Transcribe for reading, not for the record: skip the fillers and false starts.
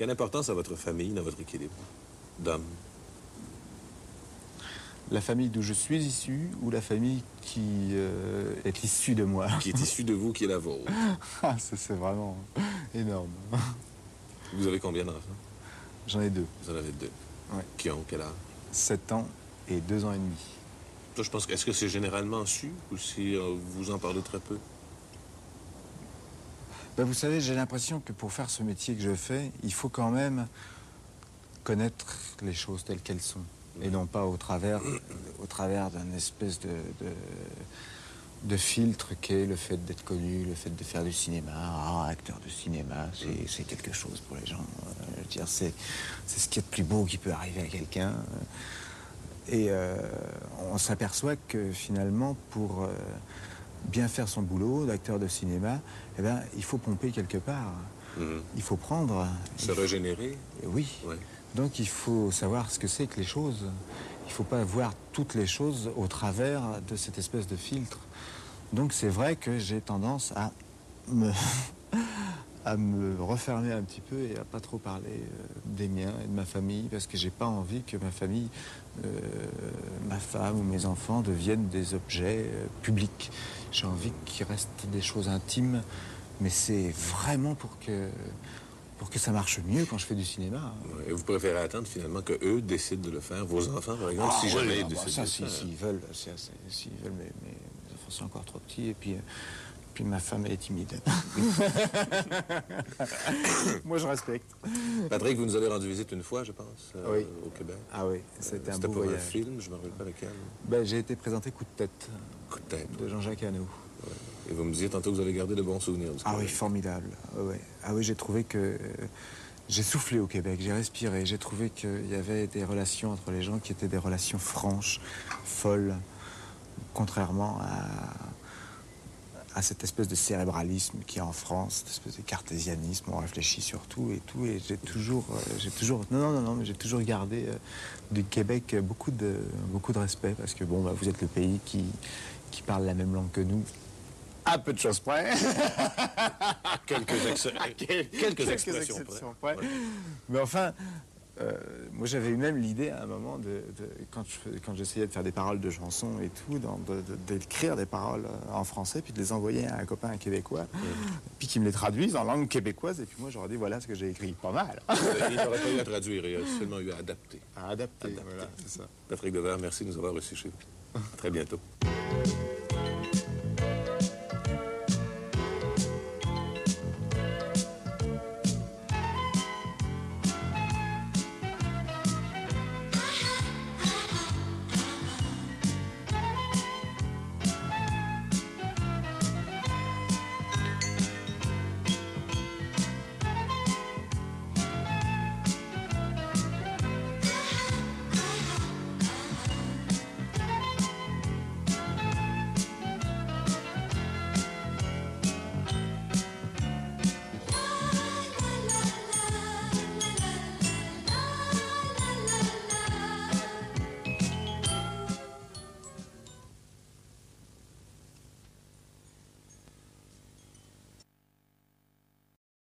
Quelle importance a votre famille dans votre équilibre d'homme? La famille d'où je suis issu ou la famille qui est issue de moi? Qui est issue de vous, qui est la vôtre. Ah, c'est vraiment énorme. Vous avez combien d'enfants? J'en ai 2. Vous en avez 2. Ouais. Qui ont quel âge? 7 ans et 2 ans et demi. Ça, je pense, est-ce que c'est généralement su ou si vous en parlez très peu? Ben, vous savez, j'ai l'impression que pour faire ce métier que je fais, il faut quand même connaître les choses telles qu'elles sont. Et non pas au travers d'un espèce de filtre qu'est le fait d'être connu, le fait de faire du cinéma. Ah, acteur de cinéma, c'est quelque chose pour les gens. Je veux dire, c'est ce qu'il y a de plus beau qui peut arriver à quelqu'un. Et on s'aperçoit que finalement, pour bien faire son boulot d'acteur de cinéma, eh ben, il faut pomper quelque part. Il faut prendre... Se régénérer? Oui. Ouais. Donc il faut savoir ce que c'est que les choses. Il ne faut pas voir toutes les choses au travers de cette espèce de filtre. Donc c'est vrai que j'ai tendance à me refermer un petit peu et à pas trop parler des miens et de ma famille, parce que j'ai pas envie que ma famille, ma femme ou mes enfants deviennent des objets publics. J'ai envie qu'il reste des choses intimes, mais c'est vraiment pour que ça marche mieux quand je fais du cinéma. Ouais, et vous préférez attendre finalement qu'eux décident de le faire, vos enfants par exemple, si jamais ils décident de le faire. S'ils veulent, mes enfants sont encore trop petits, et puis ma femme elle est timide. Moi je respecte. Patrick, vous nous avez rendu visite une fois, je pense, oui. Au Québec. Ah oui, c'était un beau pour voyage. un film, je me rappelle pas lequel. Ben, j'ai été présenté Coup de tête. Coup de tête. De Jean-Jacques Hano. Ouais. Et vous me disiez tantôt que vous avez gardé de bons souvenirs. Ah oui, formidable. Ouais. Ah oui, j'ai trouvé que... j'ai soufflé au Québec, j'ai respiré. J'ai trouvé qu'il y avait des relations entre les gens qui étaient des relations franches, folles, contrairement à cette espèce de cérébralisme qu'il y a en France, cette espèce de cartésianisme, on réfléchit sur tout, et j'ai toujours mais j'ai toujours gardé du Québec beaucoup de respect, parce que bon, bah, vous êtes le pays qui parle la même langue que nous, à peu de choses près. Quelques expressions près. Ouais. Mais enfin, moi j'avais eu même l'idée à un moment quand j'essayais de faire des paroles de chansons et tout, d'écrire des paroles en français, puis de les envoyer à un copain québécois, puis qu'il me les traduise en langue québécoise, et puis moi j'aurais dit voilà ce que j'ai écrit. Pas mal. Il n'aurait pas eu à traduire, il a seulement eu à adapter. À adapter. Voilà, c'est ça. Patrick Devers, merci de nous avoir reçus chez vous. À très bientôt.